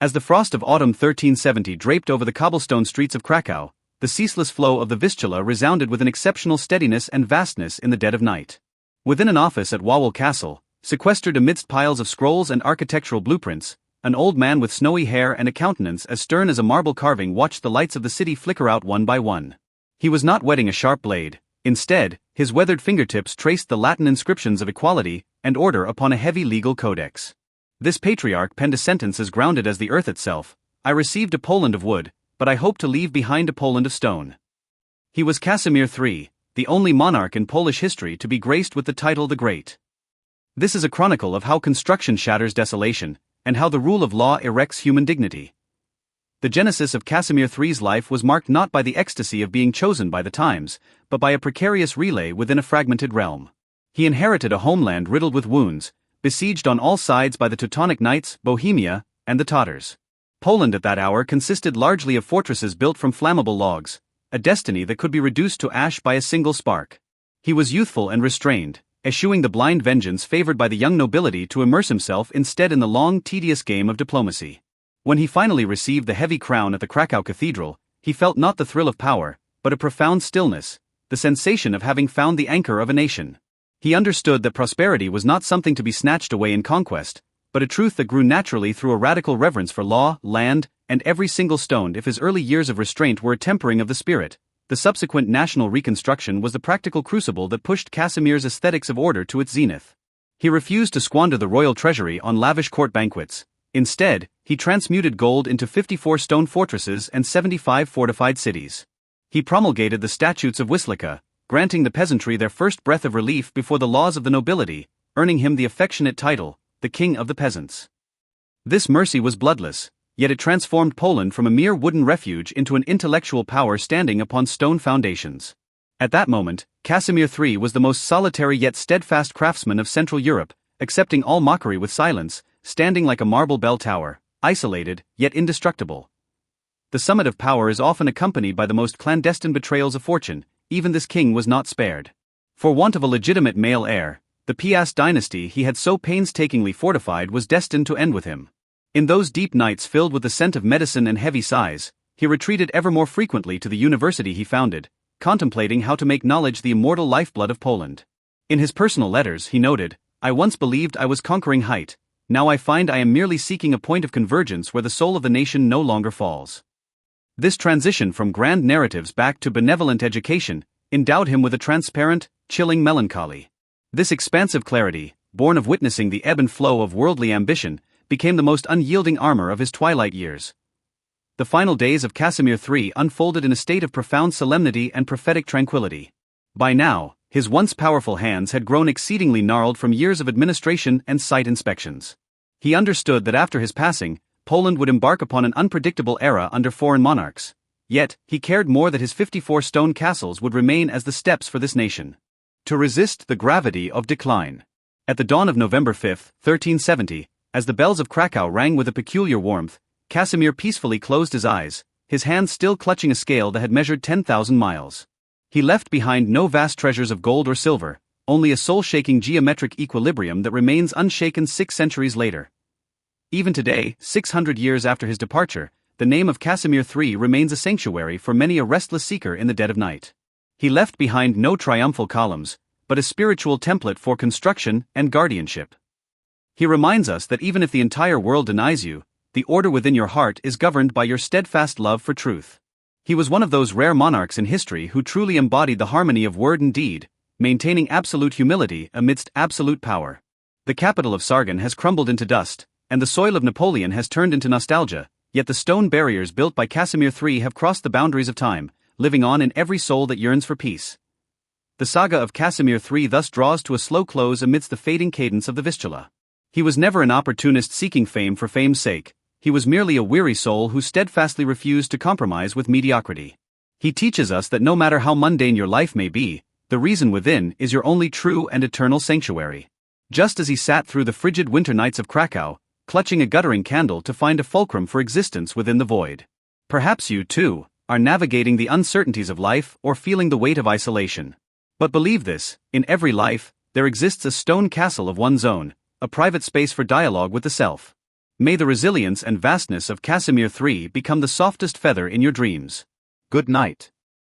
As the frost of autumn 1370 draped over the cobblestone streets of Krakow, the ceaseless flow of the Vistula resounded with an exceptional steadiness and vastness in the dead of night. Within an office at Wawel Castle, sequestered amidst piles of scrolls and architectural blueprints, an old man with snowy hair and a countenance as stern as a marble carving watched the lights of the city flicker out one by one. He was not whetting a sharp blade. Instead, his weathered fingertips traced the Latin inscriptions of equality and order upon a heavy legal codex. This patriarch penned a sentence as grounded as the earth itself: "I received a Poland of wood, but I hope to leave behind a Poland of stone." He was Casimir III, the only monarch in Polish history to be graced with the title the Great. This is a chronicle of how construction shatters desolation, and how the rule of law erects human dignity. The genesis of Casimir III's life was marked not by the ecstasy of being chosen by the times, but by a precarious relay within a fragmented realm. He inherited a homeland riddled with wounds, besieged on all sides by the Teutonic Knights, Bohemia, and the Tatars. Poland at that hour consisted largely of fortresses built from flammable logs, a destiny that could be reduced to ash by a single spark. He was youthful and restrained, eschewing the blind vengeance favored by the young nobility to immerse himself instead in the long, tedious game of diplomacy. When he finally received the heavy crown at the Krakow Cathedral, he felt not the thrill of power, but a profound stillness, the sensation of having found the anchor of a nation. He understood that prosperity was not something to be snatched away in conquest, but a truth that grew naturally through a radical reverence for law, land, and every single stone. If his early years of restraint were a tempering of the spirit, the subsequent national reconstruction was the practical crucible that pushed Casimir's aesthetics of order to its zenith. He refused to squander the royal treasury on lavish court banquets. Instead, he transmuted gold into 54 stone fortresses and 75 fortified cities. He promulgated the Statutes of Wisława, granting the peasantry their first breath of relief before the laws of the nobility, earning him the affectionate title, the King of the Peasants. This mercy was bloodless, yet it transformed Poland from a mere wooden refuge into an intellectual power standing upon stone foundations. At that moment, Casimir III was the most solitary yet steadfast craftsman of Central Europe, accepting all mockery with silence, standing like a marble bell tower, isolated, yet indestructible. The summit of power is often accompanied by the most clandestine betrayals of fortune. Even this king was not spared. For want of a legitimate male heir, the Piast dynasty he had so painstakingly fortified was destined to end with him. In those deep nights filled with the scent of medicine and heavy sighs, he retreated ever more frequently to the university he founded, contemplating how to make knowledge the immortal lifeblood of Poland. In his personal letters he noted, "I once believed I was conquering height, now I find I am merely seeking a point of convergence where the soul of the nation no longer falls." This transition from grand narratives back to benevolent education endowed him with a transparent, chilling melancholy. This expansive clarity, born of witnessing the ebb and flow of worldly ambition, became the most unyielding armor of his twilight years. The final days of Casimir III unfolded in a state of profound solemnity and prophetic tranquility. By now, his once powerful hands had grown exceedingly gnarled from years of administration and site inspections. He understood that after his passing, Poland would embark upon an unpredictable era under foreign monarchs. Yet, he cared more that his 54 stone castles would remain as the steps for this nation to resist the gravity of decline. At the dawn of November 5, 1370, as the bells of Krakow rang with a peculiar warmth, Casimir peacefully closed his eyes, his hands still clutching a scale that had measured 10,000 miles. He left behind no vast treasures of gold or silver, only a soul-shaking geometric equilibrium that remains unshaken 6 centuries later. Even today, 600 years after his departure, the name of Casimir III remains a sanctuary for many a restless seeker in the dead of night. He left behind no triumphal columns, but a spiritual template for construction and guardianship. He reminds us that even if the entire world denies you, the order within your heart is governed by your steadfast love for truth. He was one of those rare monarchs in history who truly embodied the harmony of word and deed, maintaining absolute humility amidst absolute power. The capital of Sargon has crumbled into dust, and the soil of Napoleon has turned into nostalgia, yet the stone barriers built by Casimir III have crossed the boundaries of time, living on in every soul that yearns for peace. The saga of Casimir III thus draws to a slow close amidst the fading cadence of the Vistula. He was never an opportunist seeking fame for fame's sake, he was merely a weary soul who steadfastly refused to compromise with mediocrity. He teaches us that no matter how mundane your life may be, the reason within is your only true and eternal sanctuary. Just as he sat through the frigid winter nights of Krakow, clutching a guttering candle to find a fulcrum for existence within the void. Perhaps you, too, are navigating the uncertainties of life or feeling the weight of isolation. But believe this, in every life, there exists a stone castle of one's own, a private space for dialogue with the self. May the resilience and vastness of Casimir III become the softest feather in your dreams. Good night.